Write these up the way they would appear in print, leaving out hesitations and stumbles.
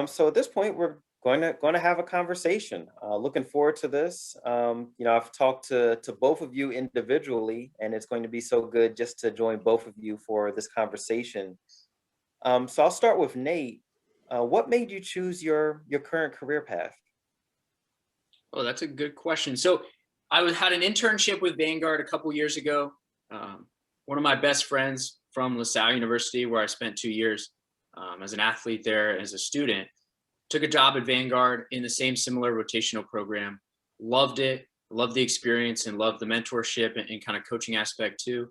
So at this point, we're going to have a conversation. Looking forward to this. I've talked to both of you individually, and it's going to be so good just to join both of you for this conversation. So I'll start with Nate. What made you choose your current career path? Oh, that's a good question. So had an internship with Vanguard a couple years ago. Um, One of my best friends from LaSalle University, where I spent 2 years as an athlete there as a student, took a job at Vanguard in the same similar rotational program. Loved it, loved the experience, and loved the mentorship and kind of coaching aspect too.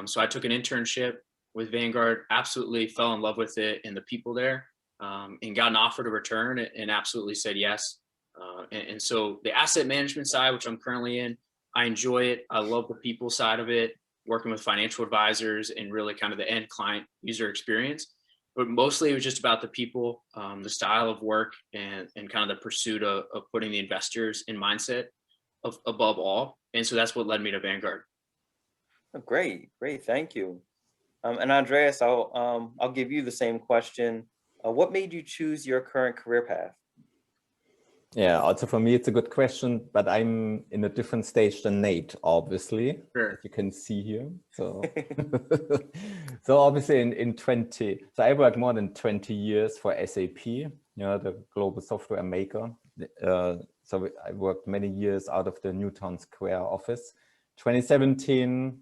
So I took an internship with Vanguard, absolutely fell in love with it and the people there, and got an offer to return and absolutely said yes. And so the asset management side, which I'm currently in, I enjoy it. I love the people side of it, working with financial advisors and really kind of the end client user experience. But mostly it was just about the people, the style of work, and kind of the pursuit of putting the investors in mindset above all. And so that's what led me to Vanguard. Oh, great, great, thank you. And Andreas, I'll give you the same question. What made you choose your current career path? Yeah, also for me, it's a good question, but I'm in a different stage than Nate, obviously, Sure. as you can see here. So, so obviously so I worked more than 20 years for SAP, the global software maker. So I worked many years out of the Newtown Square office. 2017,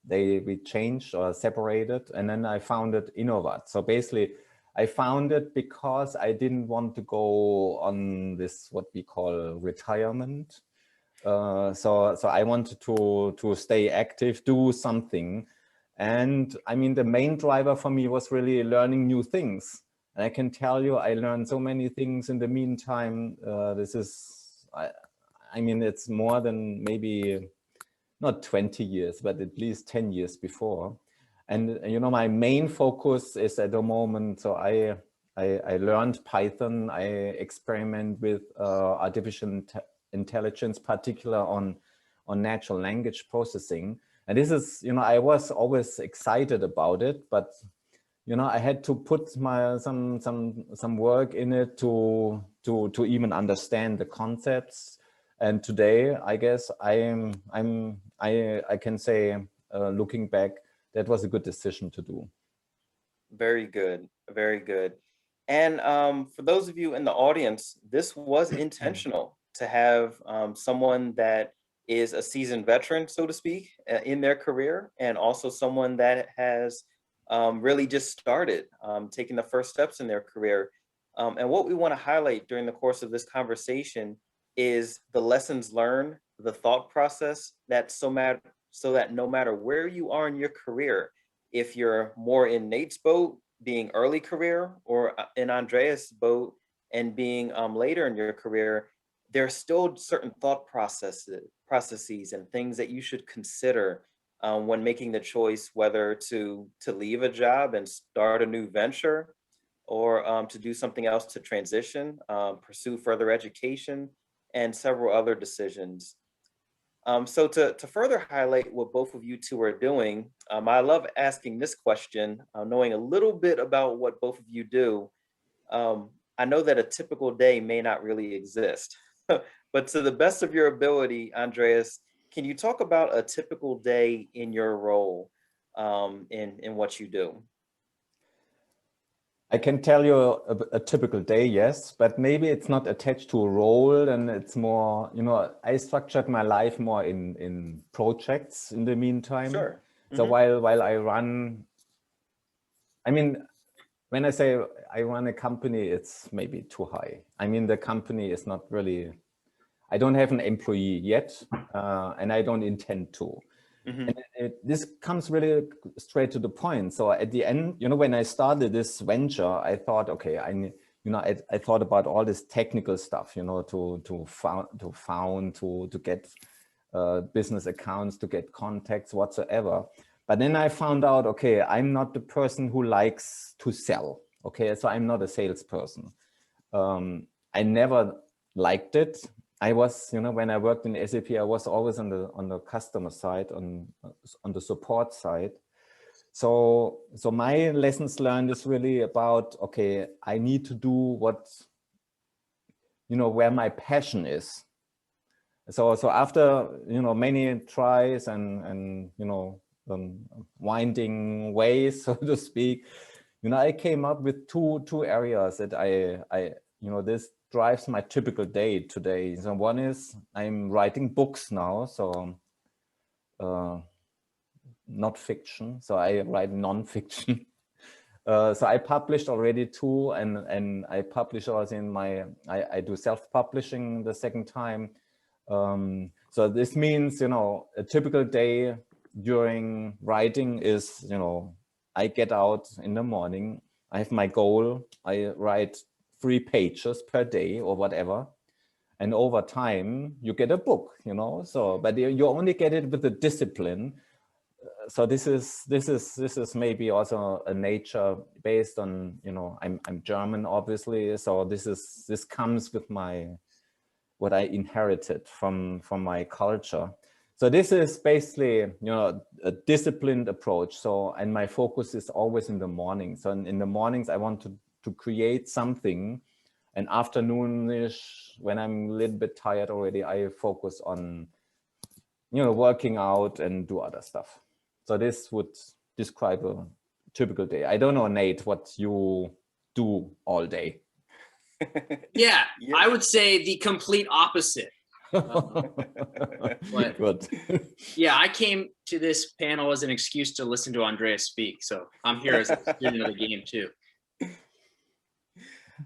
we changed or separated, and then I founded Innovat. So basically, I found it because I didn't want to go on this, what we call retirement. So I wanted to stay active, do something. And I mean, the main driver for me was really learning new things. And I can tell you, I learned so many things in the meantime. I mean, it's more than maybe not 20 years, but at least 10 years before. And my main focus is at the moment, so I learned Python. I experiment with artificial intelligence, particular on natural language processing. And this is, I was always excited about it, but I had to put some work in it to even understand the concepts. And today, I guess I can say, looking back, that was a good decision to do. Very good, very good. And for those of you in the audience, this was intentional to have someone that is a seasoned veteran, so to speak, in their career, and also someone that has really just started taking the first steps in their career. And what we want to highlight during the course of this conversation is the lessons learned, the thought process so that no matter where you are in your career, if you're more in Nate's boat, being early career, or in Andreas' boat and being later in your career, there are still certain thought processes and things that you should consider when making the choice whether to leave a job and start a new venture, or to do something else to transition, pursue further education, and several other decisions. So to further highlight what both of you two are doing, I love asking this question, knowing a little bit about what both of you do. I know that a typical day may not really exist, but to the best of your ability, Andreas, can you talk about a typical day in your role, in what you do? I can tell you a typical day, yes, but maybe it's not attached to a role, and it's more, I structured my life more in projects in the meantime. Sure. So while I run, I mean, when I say I run a company, it's maybe too high. I mean, the company is not really, I don't have an employee yet, and I don't intend to. And this comes really straight to the point. So at the end, when I started this venture, I thought, okay, I thought about all this technical stuff, to get business accounts, to get contacts, whatsoever. But then I found out, okay, I'm not the person who likes to sell. Okay, so I'm not a salesperson. I never liked it. I was, when I worked in SAP, I was always on the customer side, on the support side. So my lessons learned is really about, okay, I need to do what, where my passion is. So after, many tries and winding ways, so to speak, I came up with two areas that I this drives my typical day today. So one is I'm writing books now, so not fiction. So I write non-fiction. So I published already 2, and I publish also in I do self-publishing the second time. So this means, a typical day during writing is, I get out in the morning, I have my goal, I write 3 pages per day or whatever. And over time you get a book, so, but you only get it with the discipline. So this is maybe also a nature based on, I'm German, obviously. So this comes with what I inherited from my culture. So this is basically, a disciplined approach. So, and my focus is always in the morning. So in the mornings, I want to create something, and afternoonish, when I'm a little bit tired already, I focus on, working out and do other stuff. So this would describe a typical day. I don't know, Nate, what you do all day. Yeah, I would say the complete opposite. But good. Yeah, I came to this panel as an excuse to listen to Andreas speak. So I'm here as a student of the game too.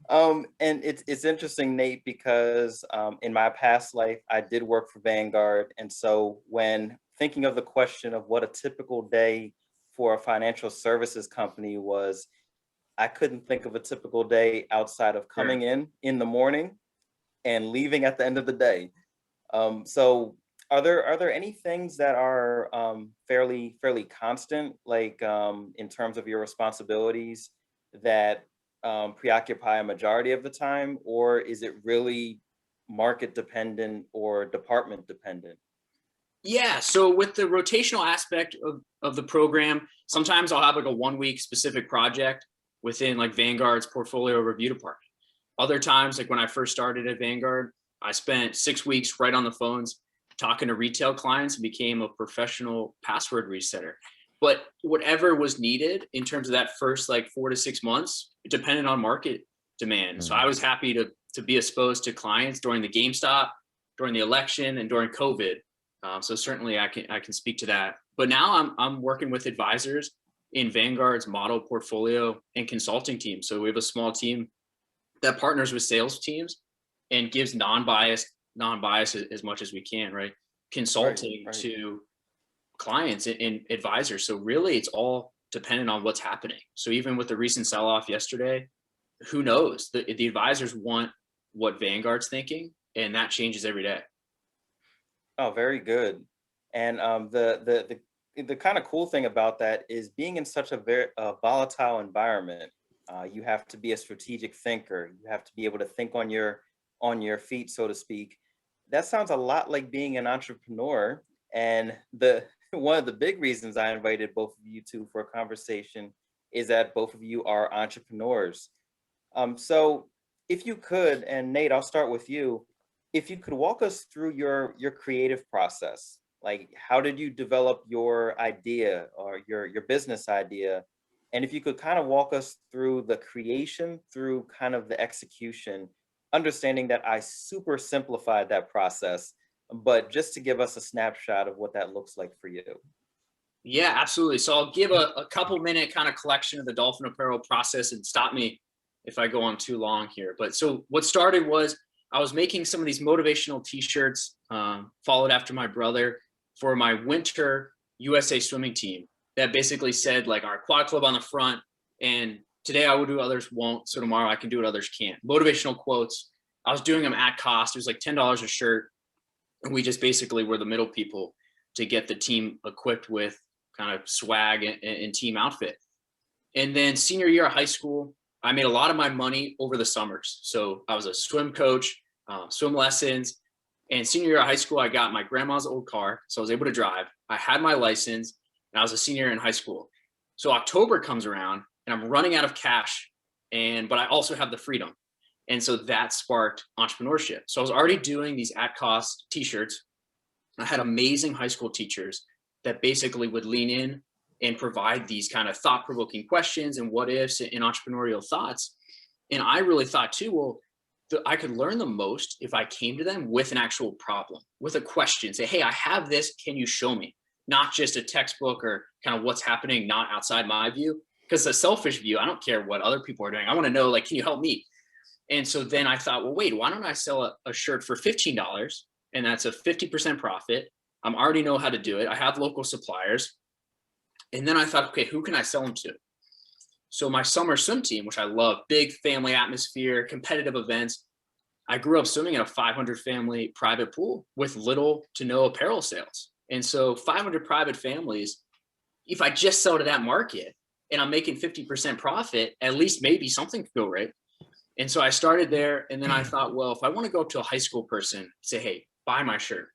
And it's interesting, Nate, because in my past life, I did work for Vanguard. And so when thinking of the question of what a typical day for a financial services company was, I couldn't think of a typical day outside of coming in the morning and leaving at the end of the day. So are there any things that are fairly constant, like in terms of your responsibilities that preoccupy a majority of the time, or is it really market dependent or department dependent? Yeah, so with the rotational aspect of the program, sometimes I'll have like a 1-week specific project within like Vanguard's portfolio review department. Other times, like when I first started at Vanguard, I spent 6 weeks right on the phones talking to retail clients and became a professional password resetter. But whatever was needed in terms of that first like 4 to 6 months, it depended on market demand. So I was happy to be exposed to clients during the GameStop, during the election, and during COVID. So certainly I can speak to that. But now I'm working with advisors in Vanguard's model portfolio and consulting team. So we have a small team that partners with sales teams and gives non-biased as much as we can, right? Consulting right. to clients and advisors. So really it's all dependent on what's happening. So even with the recent sell-off yesterday, who knows? The advisors want what Vanguard's thinking, and that changes every day. Oh, very good. And the kind of cool thing about that is being in such a very volatile environment. You have to be a strategic thinker. You have to be able to think on your feet, so to speak. That sounds a lot like being an entrepreneur. And one of the big reasons I invited both of you two for a conversation is that both of you are entrepreneurs. So if you could, and Nate, I'll start with you. If you could walk us through your creative process, like how did you develop your idea or your business idea? And if you could kind of walk us through the creation through kind of the execution, understanding that I super simplified that process, but just to give us a snapshot of what that looks like for you. Yeah, absolutely. So I'll give a couple minute kind of collection of the Dolphin Apparel process, and stop me if I go on too long here. But so what started was I was making some of these motivational t-shirts, followed after my brother, for my winter USA swimming team, that basically said like our quad club on the front, and today I will do, others won't, so tomorrow I can do what others can't. Motivational quotes. I was doing them at cost. It was like $10 a shirt. And we just basically were the middle people to get the team equipped with kind of swag and team outfit. And then senior year of high school, I made a lot of my money over the summers. So I was a swim coach, swim lessons. And senior year of high school, I got my grandma's old car. So I was able to drive. I had my license, and I was a senior in high school. So October comes around and I'm running out of cash, but I also have the freedom. And so that sparked entrepreneurship. So I was already doing these at cost t-shirts. I had amazing high school teachers that basically would lean in and provide these kind of thought-provoking questions and what ifs and entrepreneurial thoughts. And I really thought too, well, I could learn the most if I came to them with an actual problem, with a question, say, hey, I have this, can you show me? Not just a textbook or kind of what's happening, not outside my view, because the selfish view, I don't care what other people are doing. I want to know, like, can you help me? And so then I thought, well, wait, why don't I sell a shirt for $15? And that's a 50% profit. I already know how to do it. I have local suppliers. And then I thought, okay, who can I sell them to? So my summer swim team, which I love, big family atmosphere, competitive events. I grew up swimming in a 500 family private pool with little to no apparel sales. And so 500 private families, if I just sell to that market and I'm making 50% profit, at least maybe something could go right. And so I started there. And then I thought, well, if I want to go up to a high school person, say, hey, buy my shirt.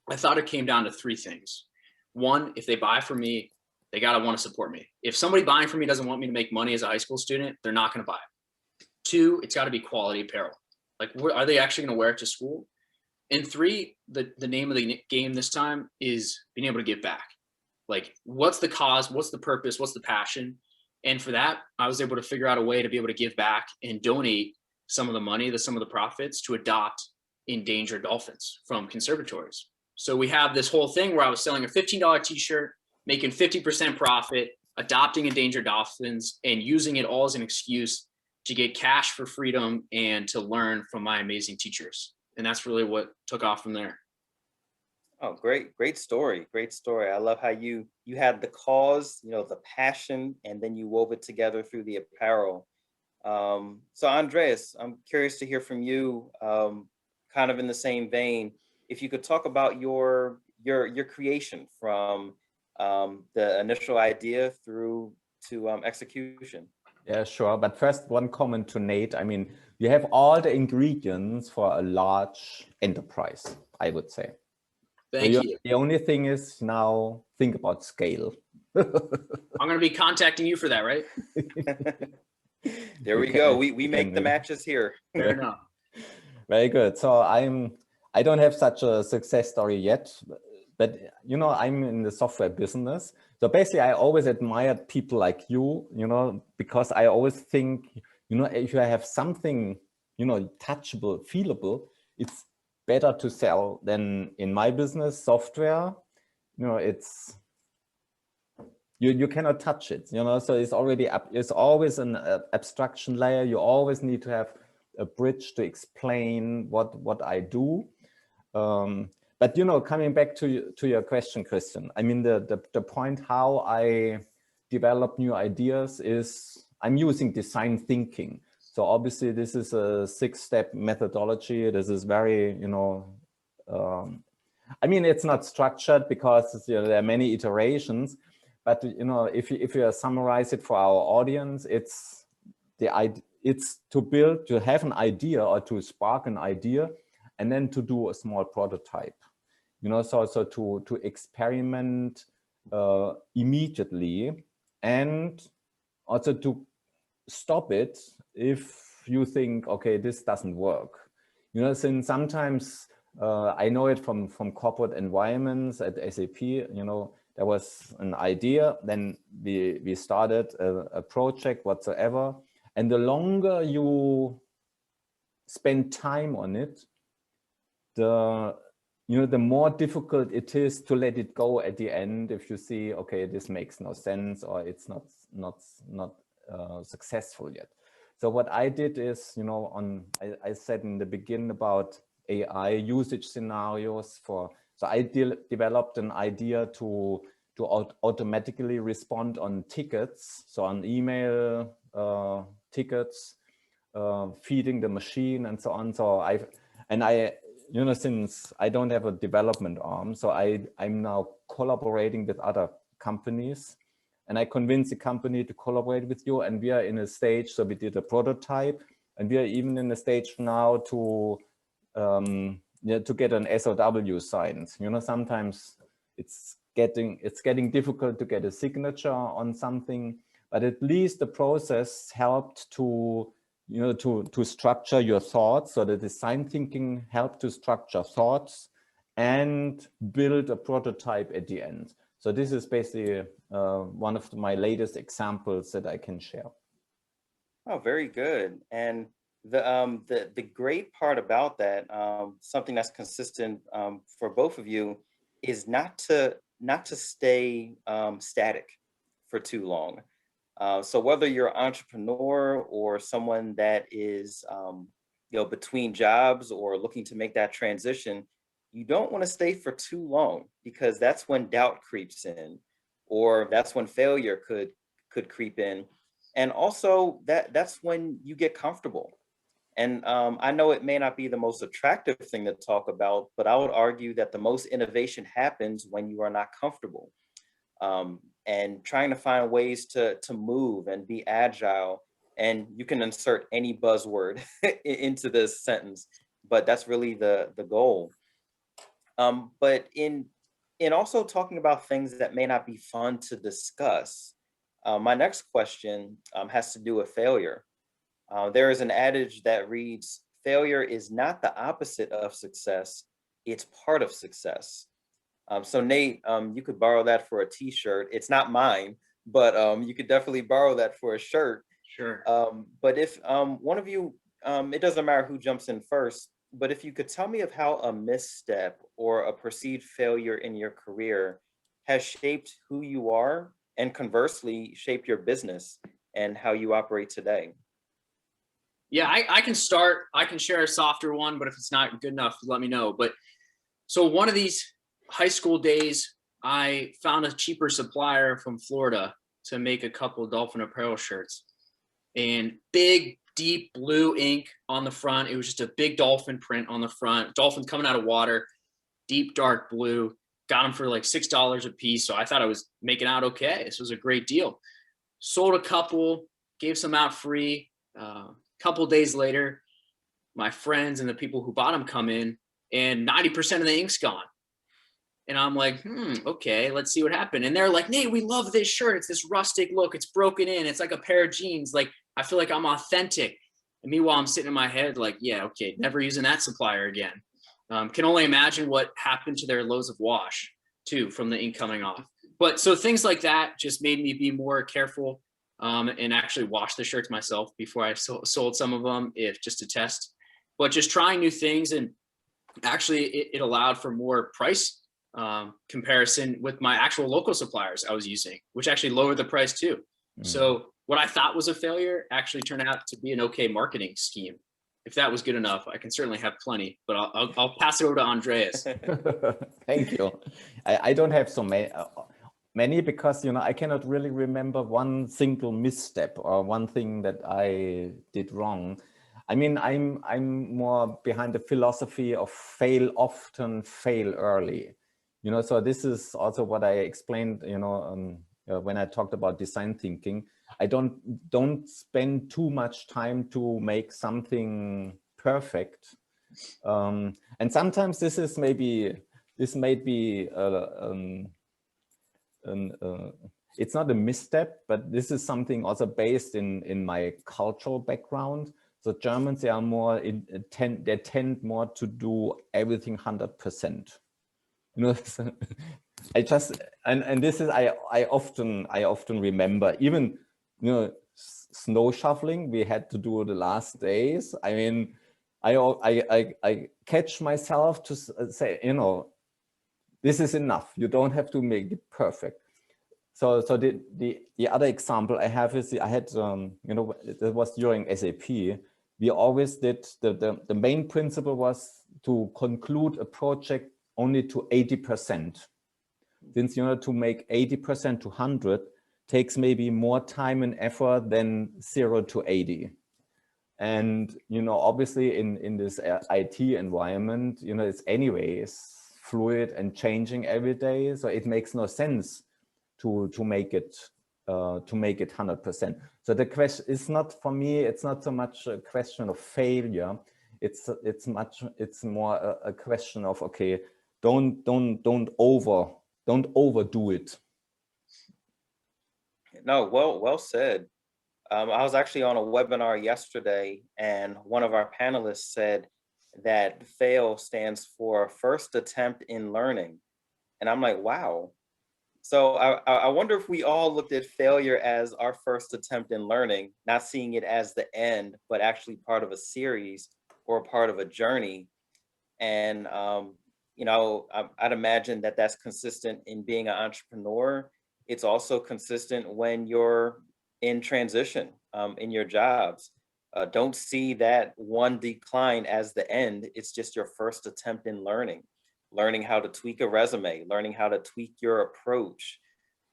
I thought it came down to three things. One, if they buy from me, they got to want to support me. If somebody buying from me doesn't want me to make money as a high school student, they're not going to buy it. Two, it's got to be quality apparel. Like, are they actually going to wear it to school? And three, the name of the game this time is being able to give back. Like, what's the cause? What's the purpose? What's the passion? And for that, I was able to figure out a way to be able to give back and donate some of the money, some of the profits to adopt endangered dolphins from conservatories. So we have this whole thing where I was selling a $15 t-shirt, making 50% profit, adopting endangered dolphins, and using it all as an excuse to get cash for freedom and to learn from my amazing teachers. And that's really what took off from there. Oh, great story. Great story. I love how you had the cause, the passion, and then you wove it together through the apparel. So Andreas, I'm curious to hear from you, kind of in the same vein, if you could talk about your creation from the initial idea through to execution. Yeah, sure. But first, one comment to Nate. I mean, you have all the ingredients for a large enterprise, I would say. Thank you. The only thing is now think about scale. I'm going to be contacting you for that, right? There we go. We make the matches here. Fair enough. Very good. So I don't have such a success story yet, but I'm in the software business. So basically, I always admired people like you, because I always think, if you have something, touchable, feelable, it's better to sell than in my business software. It's you cannot touch it. So it's already up. It's always an abstraction layer. You always need to have a bridge to explain what I do. But coming back to your question, Christian, I mean the point how I develop new ideas is I'm using design thinking. So obviously this is a 6-step methodology. This is very, I mean, it's not structured because there are many iterations, but if you summarize it for our audience, it's to have an idea or to spark an idea, and then to do a small prototype. So to experiment immediately, and also to stop it if you think, okay, this doesn't work. Since sometimes I know it from corporate environments at SAP, there was an idea, then we started a project whatsoever, and the longer you spend time on it, the more difficult it is to let it go at the end if you see, okay, this makes no sense or it's not successful yet. So what I did is, I said in the beginning about AI usage scenarios so I developed an idea to automatically respond on tickets, so on email tickets, feeding the machine and so on. So since I don't have a development arm, so I'm now collaborating with other companies, and I convinced the company to collaborate with you, and we are in a stage, so we did a prototype, and we are even in a stage now to get an SOW signed. Sometimes it's getting difficult to get a signature on something, but at least the process helped to, to structure your thoughts. So the design thinking helped to structure thoughts and build a prototype at the end. So this is basically one of my latest examples that I can share. Oh, very good. And the great part about that, something that's consistent for both of you, is not to stay static for too long. So whether you're an entrepreneur or someone that is between jobs or looking to make that transition, you don't want to stay for too long, because that's when doubt creeps in, or that's when failure could creep in. And also that's when you get comfortable. And I know it may not be the most attractive thing to talk about, but I would argue that the most innovation happens when you are not comfortable, and trying to find ways to move and be agile. And you can insert any buzzword into this sentence, but that's really the goal. But in also talking about things that may not be fun to discuss, my next question has to do with failure. There is an adage that reads, failure is not the opposite of success, it's part of success. So Nate, you could borrow that for a t-shirt. It's not mine, but you could definitely borrow that for a shirt. Sure. But if one of you, it doesn't matter who jumps in first, but if you could tell me of how a misstep or a perceived failure in your career has shaped who you are, and conversely shaped your business and how you operate today. Yeah, I can start. I can share a softer one, but if it's not good enough, let me know. But so one of these high school days, I found a cheaper supplier from Florida to make a couple of Dolphin apparel shirts, and big, deep blue ink on the front. It was just a big dolphin print on the front, dolphin coming out of water, deep, dark blue. Got them for like $6 a piece. So I thought I was making out okay. This was a great deal. Sold a couple, gave some out free. Couple days later, my friends and the people who bought them come in, and 90% of the ink's gone. And I'm like, okay, let's see what happened. And they're like, Nate, we love this shirt. It's this rustic look. It's broken in. It's like a pair of jeans. Like, I feel like I'm authentic. And meanwhile, I'm sitting in my head like, yeah, okay, never using that supplier again. Can only imagine what happened to their loads of wash too from the ink coming off. But so things like that just made me be more careful, and actually wash the shirts myself before I sold some of them, if just to test. But just trying new things, and actually it allowed for more price comparison with my actual local suppliers I was using, which actually lowered the price too. So what I thought was a failure actually turned out to be an okay marketing scheme. If that was good enough, I can certainly have plenty, but I'll pass it over to Andreas. Thank you. I don't have so many because, I cannot really remember one single misstep or one thing that I did wrong. I mean, I'm more behind the philosophy of fail often, fail early. So this is also what I explained, when I talked about design thinking. I don't spend too much time to make something perfect, and sometimes this may be it's not a misstep, but this is something also based in my cultural background. So Germans, they are more they tend more to do everything 100%. I just and this is I often remember, even snow shoveling we had to do the last days. I mean, I catch myself to say, this is enough. You don't have to make it perfect. So the other example I have is I had it was during SAP. We always did the main principle was to conclude a project only to 80%. Since to make 80% to 100 takes maybe more time and effort than 0 to 80. And obviously in this IT environment, it's anyways fluid and changing every day. So it makes no sense to make it 100%. So the question is not, for me, it's not so much a question of failure. It's more a question of, okay, don't don't overdo it. No, well said. I was actually on a webinar yesterday, and one of our panelists said that FAIL stands for first attempt in learning. And I'm like, wow. So I wonder if we all looked at failure as our first attempt in learning, not seeing it as the end, but actually part of a series or part of a journey. And, I'd imagine that that's consistent in being an entrepreneur. It's also consistent when you're in transition in your jobs. Don't see that one decline as the end. It's just your first attempt in learning how to tweak a resume, learning how to tweak your approach,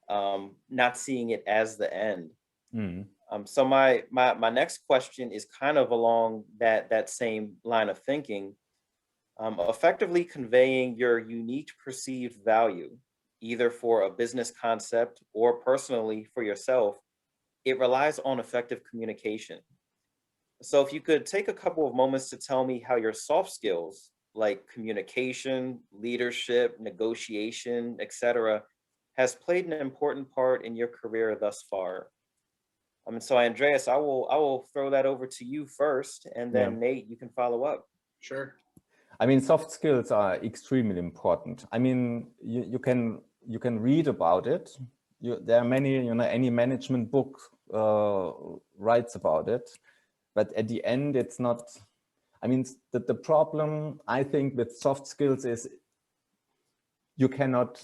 not seeing it as the end. Mm. So my next question is kind of along that same line of thinking. Effectively conveying your unique perceived value, either for a business concept or personally for yourself, it relies on effective communication. So if you could take a couple of moments to tell me how your soft skills like communication, leadership, negotiation, etc., has played an important part in your career thus far. So Andreas, I will throw that over to you first, and then Nate, you can follow up. Sure. I mean, soft skills are extremely important. I mean, you can read about it. There are many, any management book writes about it, but at the end, it's not. I mean, the problem I think with soft skills is you cannot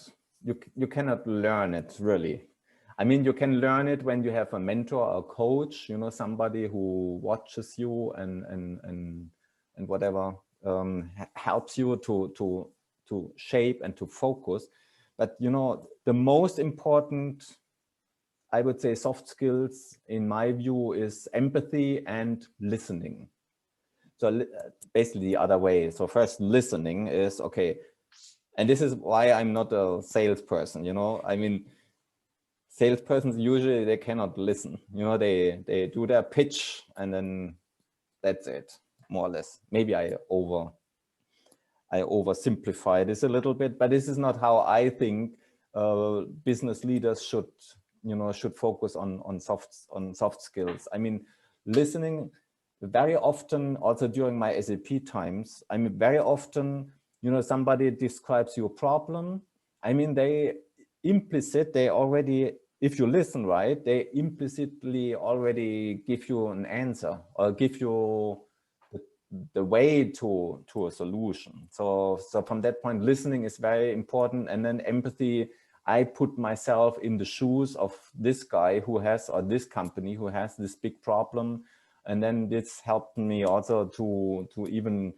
learn it really. I mean, you can learn it when you have a mentor or a coach, somebody who watches you and whatever. Helps you to shape and to focus. But the most important, I would say, soft skills in my view is empathy and listening. So basically the other way. So first, listening is okay, and this is why I'm not a salesperson. I mean, salespersons usually they cannot listen. They do their pitch and then that's it, more or less. Maybe I oversimplify this a little bit, but this is not how I think business leaders should focus on soft skills. I mean, listening very often, also during my SAP times, I mean, very often, somebody describes your problem. I mean, they already, if you listen right, they implicitly already give you an answer or give you the way to a solution. So from that point, listening is very important. And then empathy, I put myself in the shoes of this guy who has, or this company who has this big problem. And then this helped me also to even,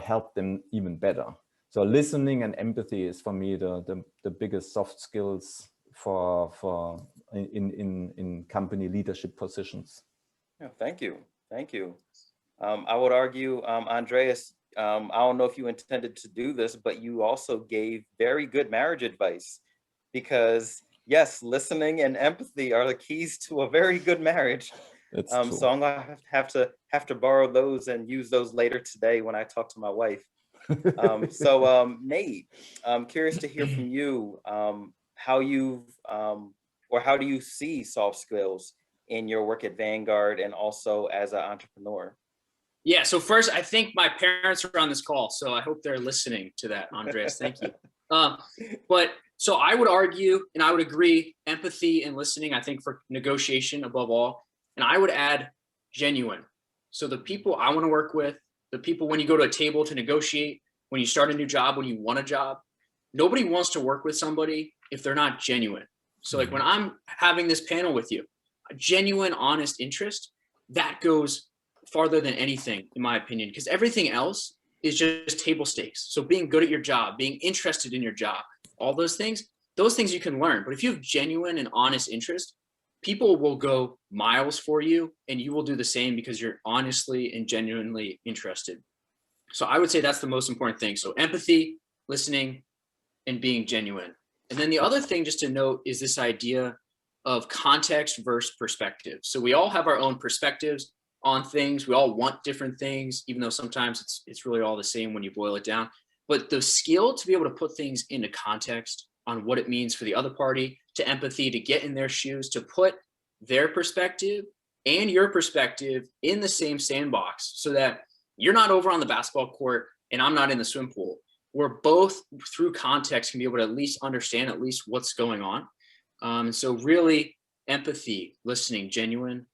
help them even better. So listening and empathy is for me the biggest soft skills for in company leadership positions. Yeah, thank you. I would argue, Andreas, I don't know if you intended to do this, but you also gave very good marriage advice, because yes, listening and empathy are the keys to a very good marriage. That's true. So I'm gonna have to borrow those and use those later today when I talk to my wife. Nate, I'm curious to hear from you, how do you see soft skills in your work at Vanguard and also as an entrepreneur? Yeah, so first, I think my parents are on this call, so I hope they're listening to that, Andreas. Thank you. But so I would argue, and I would agree, empathy and listening, I think, for negotiation above all. And I would add genuine. So the people I want to work with, the people when you go to a table to negotiate, when you start a new job, when you want a job, nobody wants to work with somebody if they're not genuine. So like when I'm having this panel with you, a genuine, honest interest, that goes farther than anything, in my opinion, because everything else is just table stakes. So being good at your job, being interested in your job, all those things you can learn. But if you have genuine and honest interest, people will go miles for you, and you will do the same because you're honestly and genuinely interested. So I would say that's the most important thing. So empathy, listening, and being genuine. And then the other thing just to note is this idea of context versus perspective. So we all have our own perspectives on things. We all want different things, even though sometimes it's really all the same when you boil it down. But the skill to be able to put things into context on what it means for the other party, to empathy, to get in their shoes, to put their perspective and your perspective in the same sandbox, so that you're not over on the basketball court and I'm not in the swim pool. We're both, through context, can be able to at least understand at least what's going on. So really empathy, listening, genuine,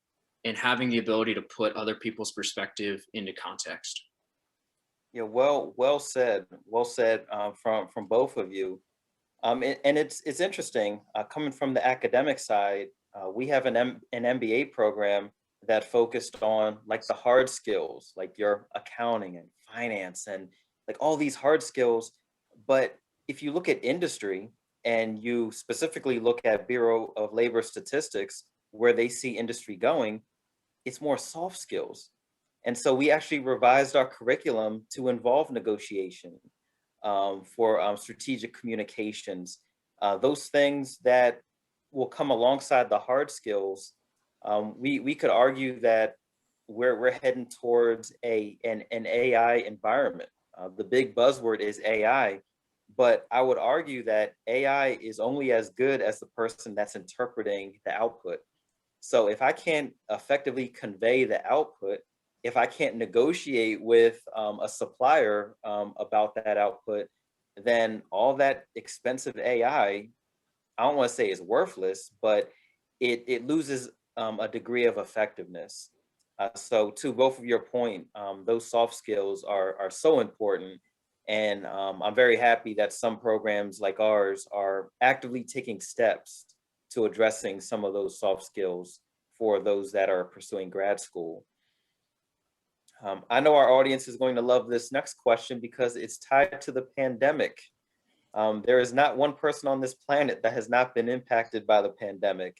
and having the ability to put other people's perspective into context. Yeah, well said. Well said from both of you. And it's interesting coming from the academic side. We have an MBA program that focused on like the hard skills, like your accounting and finance and like all these hard skills. But if you look at industry and you specifically look at Bureau of Labor Statistics, where they see industry going, it's more soft skills. And so we actually revised our curriculum to involve negotiation for strategic communications, those things that will come alongside the hard skills. We could argue that we're heading towards an AI environment. The big buzzword is AI, but I would argue that AI is only as good as the person that's interpreting the output. So if I can't effectively convey the output, if I can't negotiate with a supplier about that output, then all that expensive AI, I don't want to say is worthless, but it loses a degree of effectiveness. So to both of your point, those soft skills are so important. And I'm very happy that some programs like ours are actively taking steps to addressing some of those soft skills for those that are pursuing grad school. I know our audience is going to love this next question because it's tied to the pandemic. There is not one person on this planet that has not been impacted by the pandemic.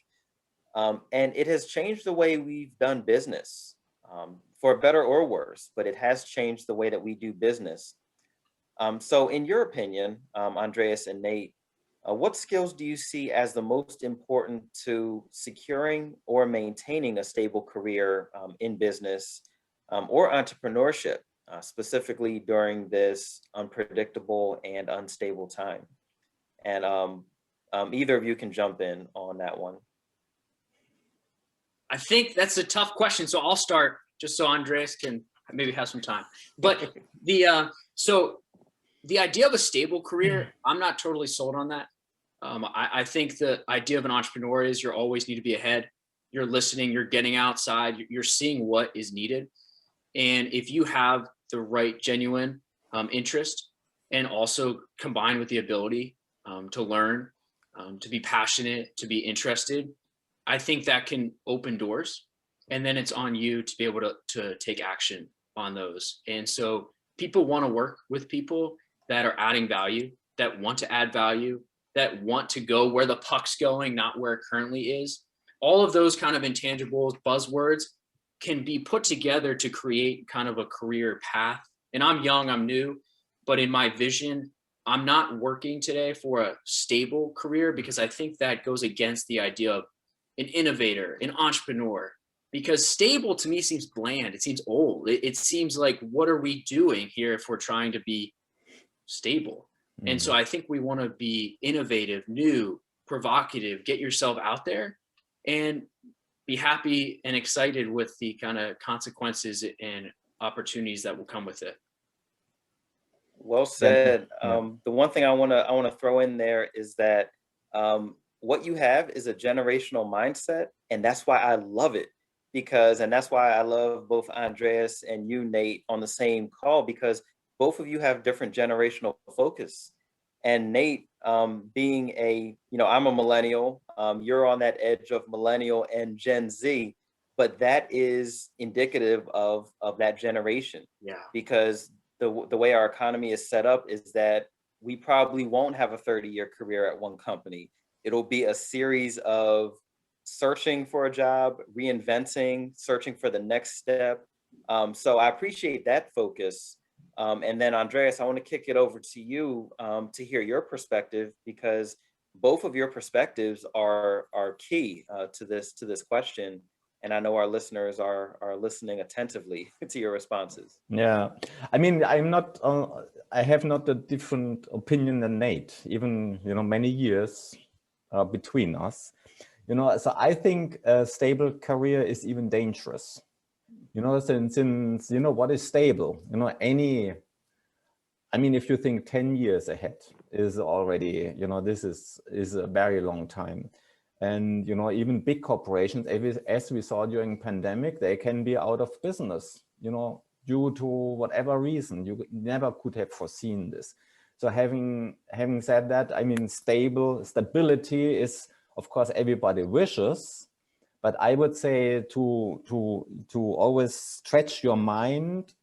And it has changed the way we've done business, for better or worse, but it has changed the way that we do business. So in your opinion, Andreas and Nate, what skills do you see as the most important to securing or maintaining a stable career in business or entrepreneurship, specifically during this unpredictable and unstable time? And either of you can jump in on that one. I think that's a tough question. So I'll start just so Andreas can maybe have some time. But so the idea of a stable career, I'm not totally sold on that. I think the idea of an entrepreneur is you always need to be ahead. You're listening, you're getting outside, you're seeing what is needed. And if you have the right genuine interest, and also combined with the ability to learn, to be passionate, to be interested, I think that can open doors. And then it's on you to be able to take action on those. And so people want to work with people that are adding value, that want to add value, that want to go where the puck's going, not where it currently is. All of those kind of intangibles, buzzwords, can be put together to create kind of a career path. And I'm young, I'm new, but in my vision, I'm not working today for a stable career because I think that goes against the idea of an innovator, an entrepreneur, because stable to me seems bland. It seems old. It seems like, what are we doing here if we're trying to be stable? Mm-hmm. And so I think we want to be innovative, new, provocative, get yourself out there and be happy and excited with the kind of consequences and opportunities that will come with it. Well said. The one thing I want to throw in there is that what you have is a generational mindset, and that's why I love it. And that's why I love both Andreas and you, Nate, on the same call, because both of you have different generational focus. And Nate, being I'm a millennial, you're on that edge of millennial and Gen Z, but that is indicative of that generation. Yeah. Because the way our economy is set up is that we probably won't have a 30-year career at one company. It'll be a series of searching for a job, reinventing, searching for the next step. So I appreciate that focus. And then Andreas, I want to kick it over to you to hear your perspective, because both of your perspectives are key to this question. And I know our listeners are listening attentively to your responses. Yeah, I mean, I'm not. I have not a different opinion than Nate. Even many years between us. So I think a stable career is even dangerous. Since what is stable. I mean, if you think 10 years ahead is already, this is a very long time. And, even big corporations, as we saw during pandemic, they can be out of business, due to whatever reason. You never could have foreseen this. So having said that, I mean, stability is, of course, everybody wishes, but I would say to always stretch your mind,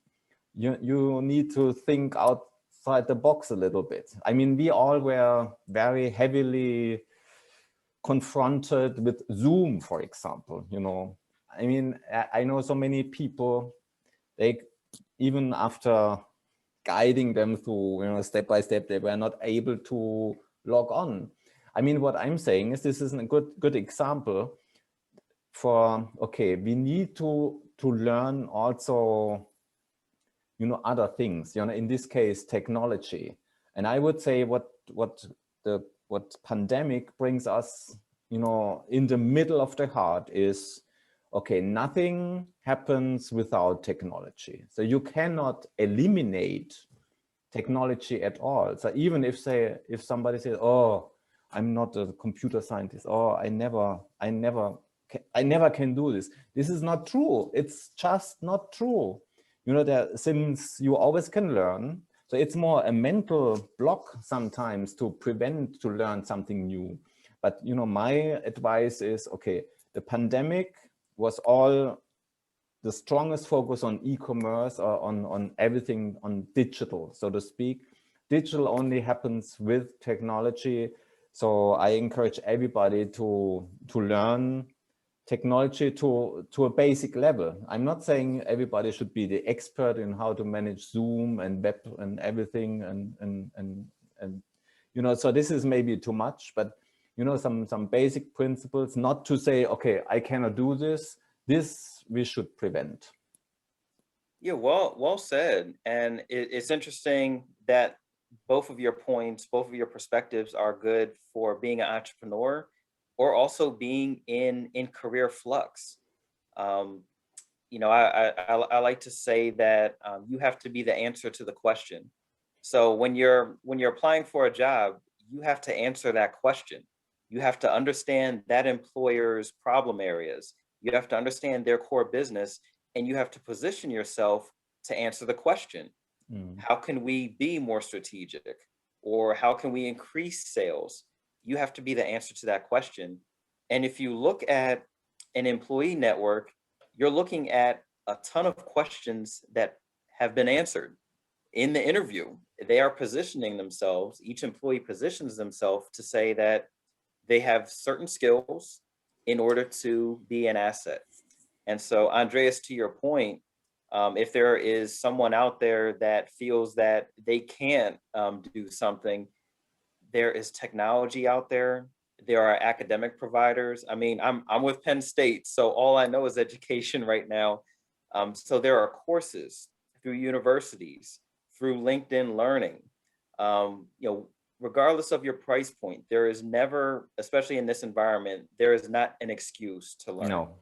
you need to think outside the box a little bit. I mean, we all were very heavily confronted with Zoom, for example. I mean, I know so many people, they, even after guiding them through, step by step, they were not able to log on. I mean, what I'm saying is this is a good example for, okay, we need to learn also, other things, in this case, technology. And I would say what pandemic brings us, in the middle of the heart is, okay, nothing happens without technology. So you cannot eliminate technology at all. So even if somebody says, oh, I'm not a computer scientist, or I never can do this. This is not true. It's just not true. Since you always can learn, so it's more a mental block sometimes to prevent to learn something new. But my advice is, okay, the pandemic was all the strongest focus on e-commerce, or on everything on digital, so to speak. Digital only happens with technology. So I encourage everybody to learn technology to a basic level. I'm not saying everybody should be the expert in how to manage Zoom and web and everything, and so this is maybe too much, but some basic principles, not to say, okay, I cannot do this. This we should prevent. Yeah, well said. And it's interesting that both of your points, both of your perspectives are good for being an entrepreneur, or also being in career flux. I like to say that you have to be the answer to the question. So when you're applying for a job, you have to answer that question. You have to understand that employer's problem areas. You have to understand their core business, and you have to position yourself to answer the question. How can we be more strategic? Or how can we increase sales? You have to be the answer to that question. And if you look at an employee network, you're looking at a ton of questions that have been answered in the interview. They are positioning themselves, each employee positions themselves to say that they have certain skills in order to be an asset. And so, Andreas, to your point, if there is someone out there that feels that they can't do something, there is technology out there. There are academic providers. I mean, I'm with Penn State, so all I know is education right now. So there are courses through universities, through LinkedIn Learning. Regardless of your price point, there is never, especially in this environment, there is not an excuse to learn. No,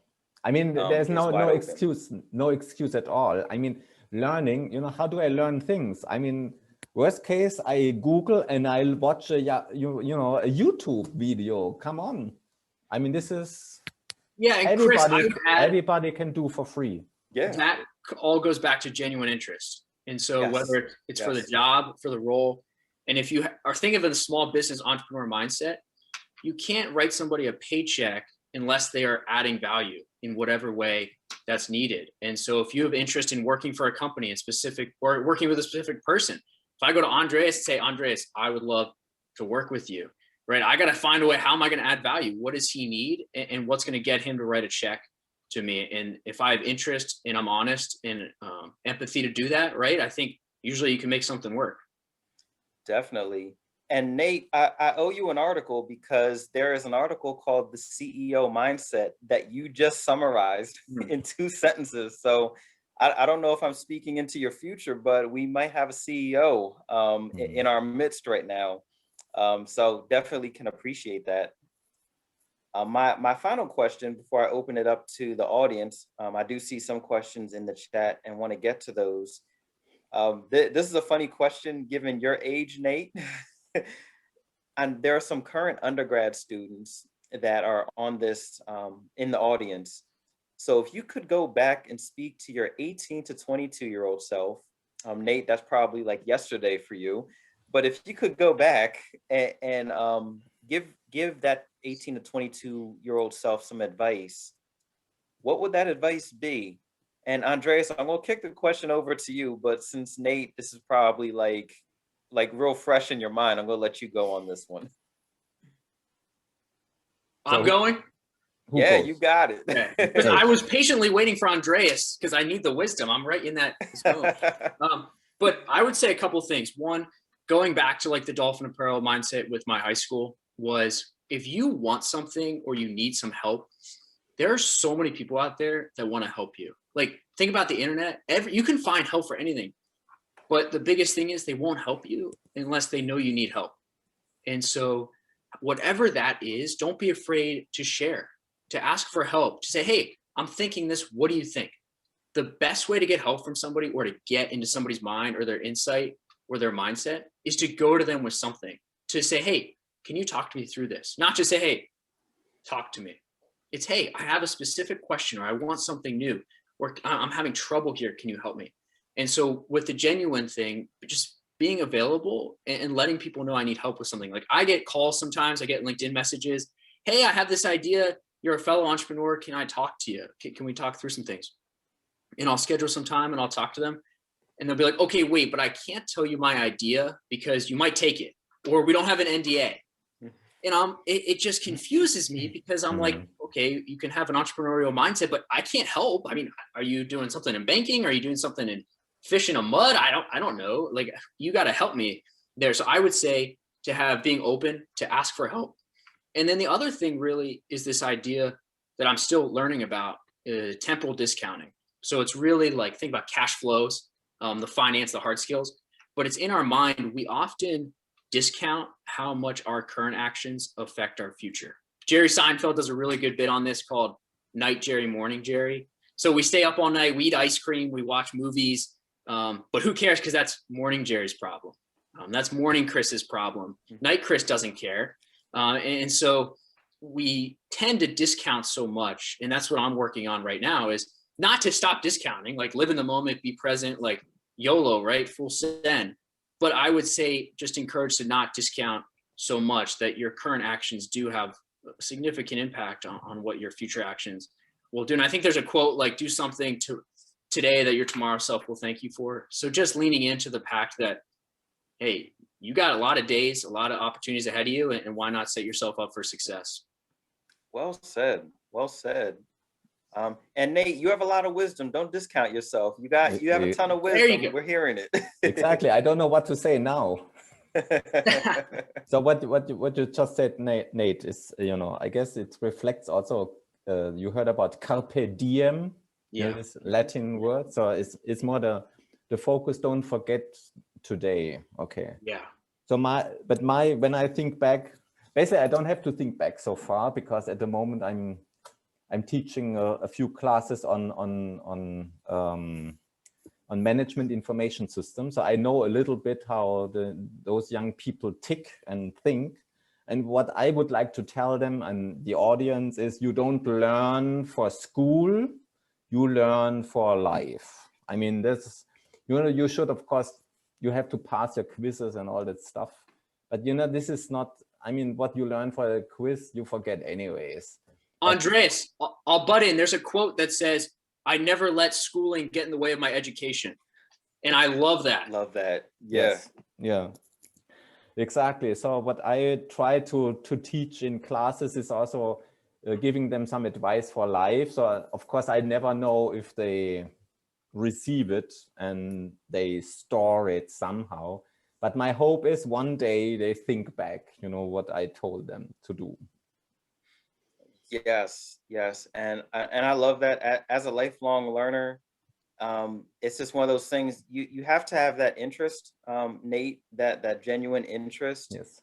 I mean, there's no excuse at all. I mean, learning, how do I learn things? I mean, worst case, I Google and I'll watch a YouTube video. Come on. I mean, this is everybody can do for free. Yeah. That all goes back to genuine interest. And so whether it's for the job, for the role, and if you are thinking of a small business entrepreneur mindset, you can't write somebody a paycheck unless they are adding value in whatever way that's needed. And so if you have interest in working for a company or working with a specific person, if I go to Andreas and say, Andreas, I would love to work with you, right? I got to find a way. How am I going to add value? What does he need? And what's going to get him to write a check to me? And if I have interest and I'm honest and empathy to do that, right? I think usually you can make something work. Definitely. And Nate, I owe you an article because there is an article called The CEO Mindset that you just summarized in 2 sentences. So I don't know if I'm speaking into your future, but we might have a CEO in our midst right now. So definitely can appreciate that. My final question before I open it up to the audience, I do see some questions in the chat and want to get to those. This is a funny question given your age, Nate. And there are some current undergrad students that are on this in the audience. So if you could go back and speak to your 18 to 22-year-old self, Nate, that's probably like yesterday for you. But if you could go back and give that 18 to 22-year-old self some advice, what would that advice be? And Andreas, I'm gonna kick the question over to you, but since Nate, this is probably like real fresh in your mind, I'm gonna let you go on this one. I'm going? Yeah, you got it. Because I was patiently waiting for Andreas because I need the wisdom. I'm right in that zone. But I would say a couple of things. One, going back to like the dolphin apparel mindset with my high school was if you want something or you need some help, there are so many people out there that want to help you. Like think about the internet. You can find help for anything. But the biggest thing is they won't help you unless they know you need help. And so whatever that is, don't be afraid to share, to ask for help, to say, hey, I'm thinking this, what do you think? The best way to get help from somebody or to get into somebody's mind or their insight or their mindset is to go to them with something, to say, hey, can you talk to me through this? Not just say, hey, talk to me. It's, hey, I have a specific question or I want something new or I'm having trouble here. Can you help me? And so with the genuine thing, just being available and letting people know I need help with something. Like I get calls sometimes, I get LinkedIn messages. Hey, I have this idea. You're a fellow entrepreneur. Can I talk to you? Can we talk through some things? And I'll schedule some time and I'll talk to them. And they'll be like, okay, wait, but I can't tell you my idea because you might take it or we don't have an NDA. And it just confuses me because I'm like, okay, you can have an entrepreneurial mindset, but I can't help. I mean, are you doing something in banking? Are you doing something in fish in a mud? I don't know. Like you got to help me there. So I would say to have being open to ask for help. And then the other thing really is this idea that I'm still learning about temporal discounting. So it's really like think about cash flows, the finance, the hard skills, but it's in our mind. We often discount how much our current actions affect our future. Jerry Seinfeld does a really good bit on this called Night Jerry, Morning Jerry. So we stay up all night, we eat ice cream, we watch movies, but who cares? Because that's Morning Jerry's problem. That's Morning Chris's problem. Night Chris doesn't care. And so we tend to discount so much. And that's what I'm working on right now is not to stop discounting, like live in the moment, be present, like YOLO, right? Full send. But I would say just encourage to not discount so much that your current actions do have a significant impact on what your future actions will do. And I think there's a quote like, do something today that your tomorrow self will thank you for. So just leaning into the fact that, hey, you got a lot of days, a lot of opportunities ahead of you, and why not set yourself up for success? Well said. Well said. And Nate, you have a lot of wisdom. Don't discount yourself. You have a ton of wisdom. We're hearing it. Exactly. I don't know what to say now. So what you just said, Nate, is, I guess it reflects also, you heard about carpe diem, this Latin word. So it's more the focus, don't forget today. Okay. Yeah. So when I think back, basically I don't have to think back so far because at the moment I'm teaching a few classes on management information systems. So I know a little bit how those young people tick and think. And what I would like to tell them and the audience is you don't learn for school, you learn for life. I mean, this, you should, of course, you have to pass your quizzes and all that stuff. But this is not, I mean, what you learn for a quiz, you forget anyways. Andreas, I'll butt in. There's a quote that says, I never let schooling get in the way of my education. And I love that. Love that. Yes. Yeah, exactly. So what I try to teach in classes is also giving them some advice for life. So of course, I never know if they receive it and they store it somehow. But my hope is one day they think back, you know, what I told them to do. Yes, yes, and I love that. As a lifelong learner, it's just one of those things. You have to have that interest, Nate, that genuine interest. Yes.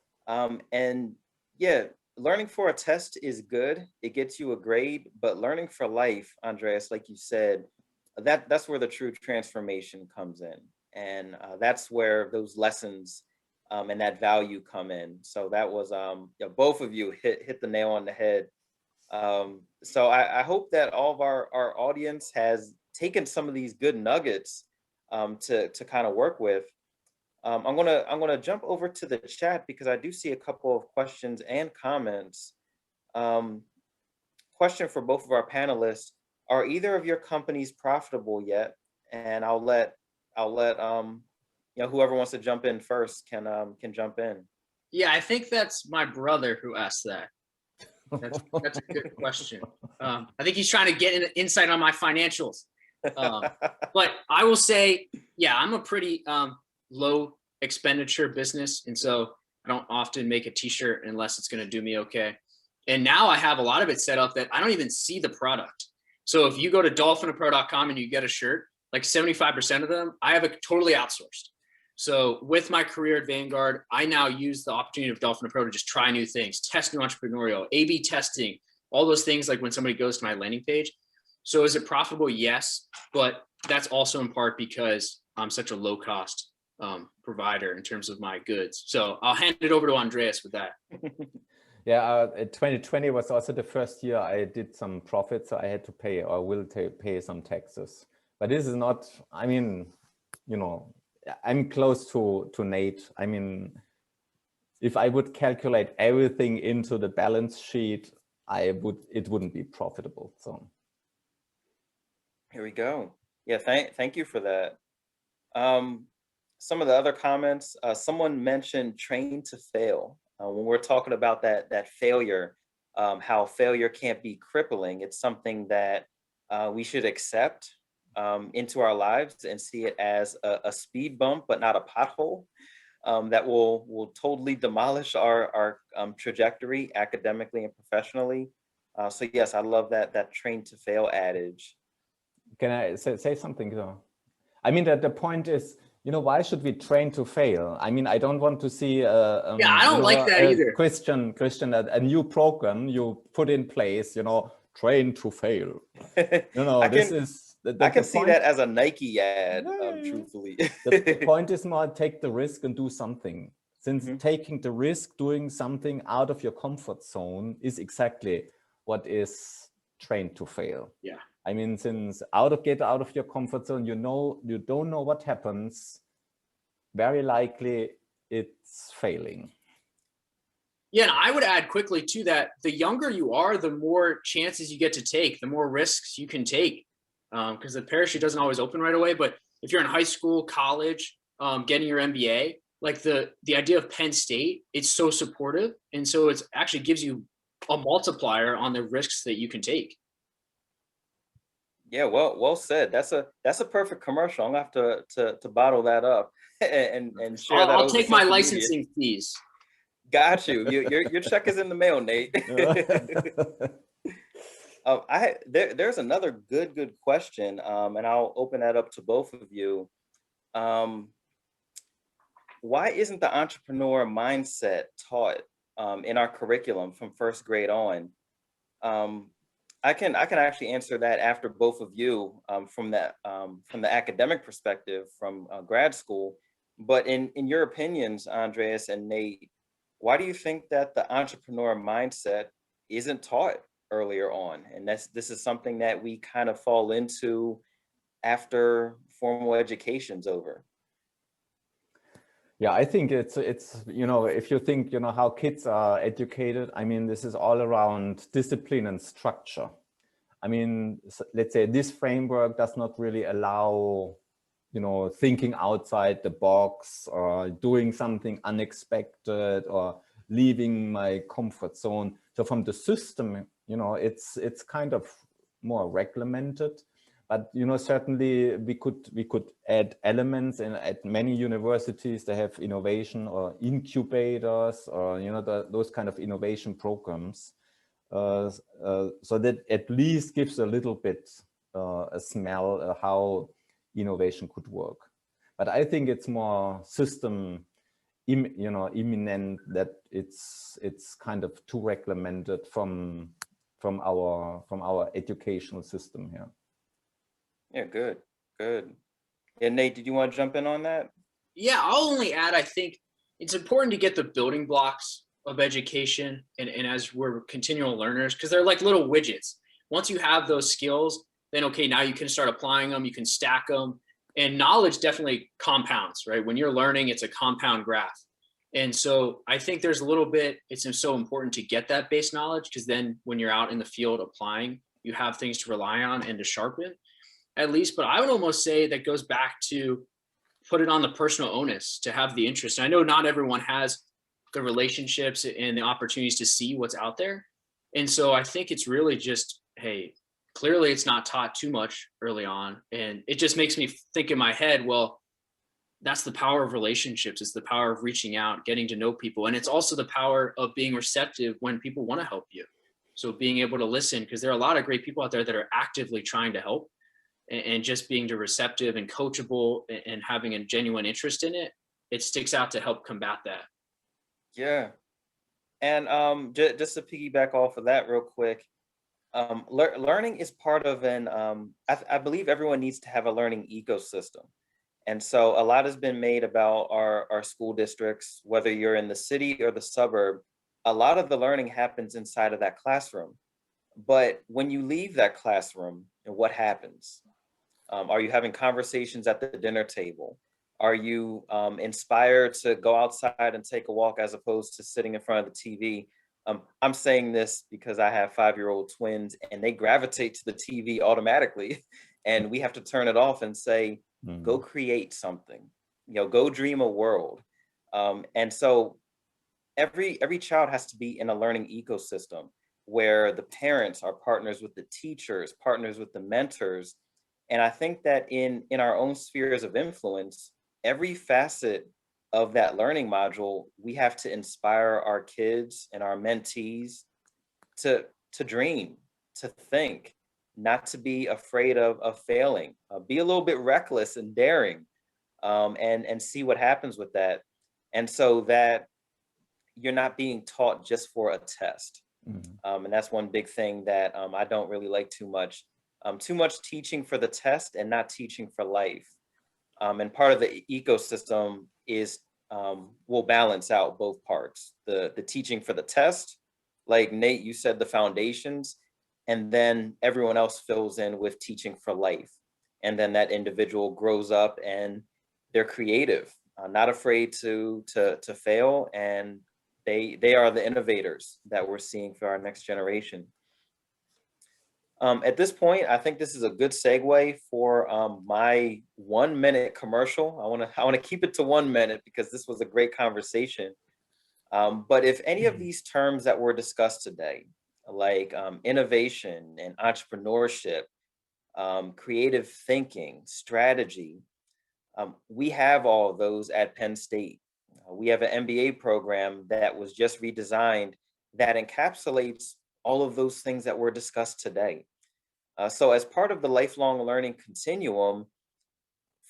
And yeah, learning for a test is good. It gets you a grade, but learning for life, Andreas, like you said, that's where the true transformation comes in, and that's where those lessons and that value come in. So that was both of you hit the nail on the head. So I hope that all of our audience has taken some of these good nuggets to kind of work with. I'm gonna jump over to the chat because I do see a couple of questions and comments. Question for both of our panelists: are either of your companies profitable yet? And I'll let whoever wants to jump in first can jump in. Yeah, I think that's my brother who asked that. That's a good question. I think he's trying to get an insight on my financials. But I will say, yeah, I'm a pretty low expenditure business. And so I don't often make a t-shirt unless it's going to do me okay. And now I have a lot of it set up that I don't even see the product. So if you go to dolphinapro.com and you get a shirt, like 75% of them, I have it totally outsourced. So with my career at Vanguard, I now use the opportunity of Dolphin Pro to just try new things, test new entrepreneurial, A/B testing, all those things like when somebody goes to my landing page. So is it profitable? Yes, but that's also in part because I'm such a low cost provider in terms of my goods. So I'll hand it over to Andreas with that. Yeah, 2020 was also the first year I did some profit, so I had to pay or will pay some taxes. But this is not, I mean, you know, I'm close to Nate. I mean, if I would calculate everything into the balance sheet, it wouldn't be profitable. So here we go. Yeah, thank you for that. Some of the other comments, someone mentioned train to fail. When we're talking about that failure, how failure can't be crippling, it's something that we should accept into our lives and see it as a speed bump, but not a pothole that will totally demolish our trajectory academically and professionally. So yes, I love that train to fail adage. Can I say something though? I mean, that the point is, you know, why should we train to fail? I mean, I don't want to see yeah, I don't like that either. Christian, a new program you put in place, you know, train to fail. You know, I can see that as a Nike ad, truthfully. The point is more take the risk and do something. Since taking the risk, doing something out of your comfort zone is exactly what is trained to fail. Yeah. I mean, since get out of your comfort zone, you don't know what happens. Very likely it's failing. Yeah, and I would add quickly to that, the younger you are, the more chances you get to take, the more risks you can take. Because the parachute doesn't always open right away. But if you're in high school, college, getting your MBA, like the idea of Penn State, it's so supportive. And so it actually gives you a multiplier on the risks that you can take. Yeah, well said. That's a perfect commercial. I'm gonna have to bottle that up and share that. I'll take my licensing fees. Got you. Your check is in the mail, Nate. There's another good question, and I'll open that up to both of you. Why isn't the entrepreneur mindset taught in our curriculum from first grade on? I can actually answer that after both of you from the academic perspective from grad school. But in your opinions, Andreas and Nate, why do you think that the entrepreneur mindset isn't taught earlier on? And this is something that we kind of fall into after formal education's over. Yeah, I think it's you know, if you think, you know, how kids are educated, I mean, this is all around discipline and structure. I mean, let's say this framework does not really allow, you know, thinking outside the box or doing something unexpected or leaving my comfort zone. So from the system, you know, it's kind of more regulated. but certainly we could add elements. And at many universities they have innovation or incubators, or those kind of innovation programs, so that at least gives a little bit a smell how innovation could work. But I think it's more system imminent, that it's kind of too regulated from our educational system here. Yeah, good. And Nate, did you want to jump in on that? Yeah, I'll only add, I think it's important to get the building blocks of education and as we're continual learners, because they're like little widgets. Once you have those skills, then okay, now you can start applying them, you can stack them, and knowledge definitely compounds, right? When you're learning, it's a compound graph. And so I think there's a little bit, it's so important to get that base knowledge, because then when you're out in the field applying, you have things to rely on and to sharpen at least. But I would almost say that goes back to put it on the personal onus to have the interest. And I know not everyone has the relationships and the opportunities to see what's out there. And so I think it's really just, hey, clearly it's not taught too much early on. And it just makes me think in my head, well, that's the power of relationships. It's the power of reaching out, getting to know people. And it's also the power of being receptive when people want to help you. So being able to listen, because there are a lot of great people out there that are actively trying to help, and just being receptive and coachable and having a genuine interest in it, it sticks out to help combat that. Yeah. And just to piggyback off of that real quick, learning is part of an, I believe everyone needs to have a learning ecosystem. And so a lot has been made about our school districts, whether you're in the city or the suburb. A lot of the learning happens inside of that classroom. But when you leave that classroom, what happens? Are you having conversations at the dinner table? Are you inspired to go outside and take a walk as opposed to sitting in front of the TV? I'm saying this because I have 5-year-old twins and they gravitate to the TV automatically. And we have to turn it off and say, go create something, go dream a world. And so every child has to be in a learning ecosystem where the parents are partners with the teachers, partners with the mentors. And I think that in our own spheres of influence, every facet of that learning module, we have to inspire our kids and our mentees to dream, to think, not to be afraid of failing, be a little bit reckless and daring, and see what happens with that. And so that you're not being taught just for a test. And that's one big thing that I don't really like too much. Too much teaching for the test and not teaching for life. And part of the ecosystem is will balance out both parts. The teaching for the test, like Nate, you said, the foundations, and then everyone else fills in with teaching for life. And then that individual grows up and they're creative, not afraid to fail, and they are the innovators that we're seeing for our next generation. At this point, I think this is a good segue for my 1-minute commercial. I want to keep it to 1 minute because this was a great conversation. But if any of these terms that were discussed today, like innovation and entrepreneurship, creative thinking, strategy, we have all of those at Penn State. We have an MBA program that was just redesigned that encapsulates all of those things that were discussed today. So as part of the lifelong learning continuum,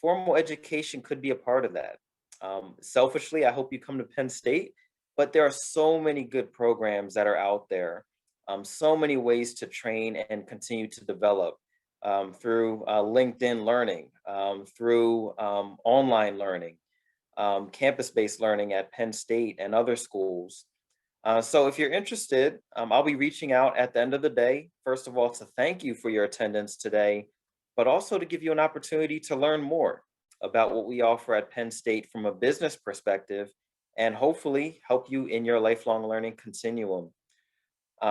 formal education could be a part of that. Selfishly, I hope you come to Penn State, but there are so many good programs that are out there, so many ways to train and continue to develop through LinkedIn learning, through online learning, campus-based learning at Penn State and other schools. So if you're interested, I'll be reaching out at the end of the day, first of all, to thank you for your attendance today, but also to give you an opportunity to learn more about what we offer at Penn State from a business perspective, and hopefully help you in your lifelong learning continuum.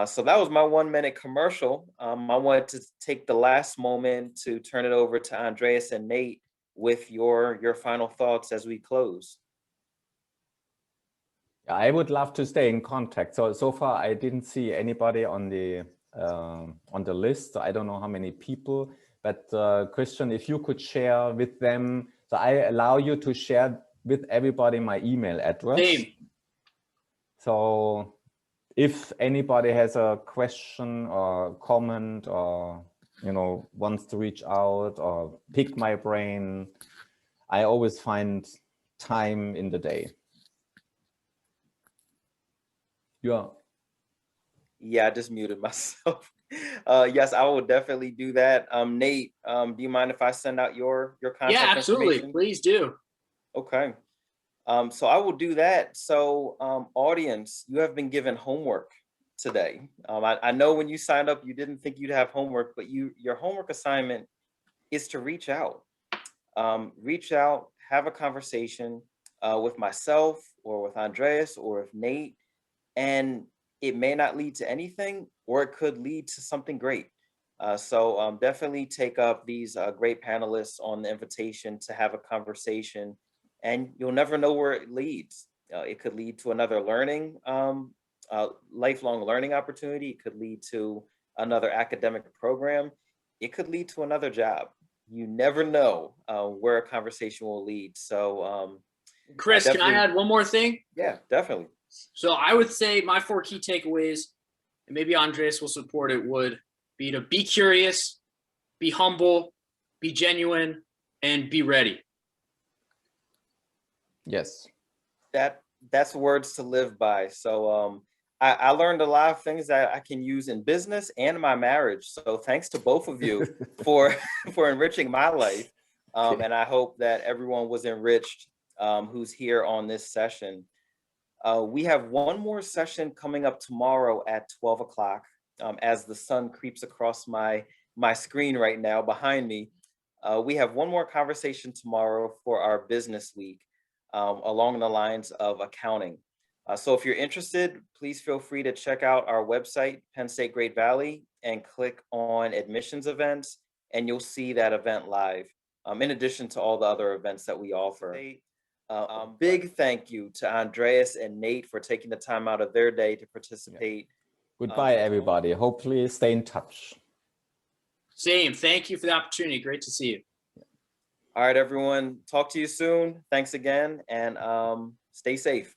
So that was my 1-minute commercial. I wanted to take the last moment to turn it over to Andreas and Nate with your final thoughts as we close. I would love to stay in contact. So far, I didn't see anybody on the list. So I don't know how many people But Christian, if you could share with them, so I allow you to share with everybody my email address. Same. So if anybody has a question or comment or, you know, wants to reach out or pick my brain, I always find time in the day. Yeah, I just muted myself. Yes, I will definitely do that. Nate, do you mind if I send out your contact Yeah, absolutely. information? Please do. Okay. So I will do that. So audience, you have been given homework today. I know when you signed up, you didn't think you'd have homework, but your homework assignment is to reach out. Reach out, have a conversation with myself or with Andreas or with Nate, and it may not lead to anything, or it could lead to something great. So definitely take up these great panelists on the invitation to have a conversation, and you'll never know where it leads. It could lead to another lifelong learning opportunity. It could lead to another academic program. It could lead to another job. You never know where a conversation will lead. So Chris, can I add one more thing? Yeah, definitely. So I would say my 4 key takeaways, and maybe Andreas will support it, would be to be curious, be humble, be genuine, and be ready. Yes. That's words to live by. So I learned a lot of things that I can use in business and my marriage. So thanks to both of you for enriching my life. And I hope that everyone was enriched who's here on this session. We have one more session coming up tomorrow at 12 o'clock. As the sun creeps across my screen right now behind me, we have one more conversation tomorrow for our business week along the lines of accounting. So if you're interested, please feel free to check out our website, Penn State Great Valley, and click on admissions events, and you'll see that event live, in addition to all the other events that we offer. Big thank you to Andreas and Nate for taking the time out of their day to participate. Goodbye, everybody. Hopefully stay in touch. Same. Thank you for the opportunity. Great to see you. All right, everyone. Talk to you soon. Thanks again, and stay safe.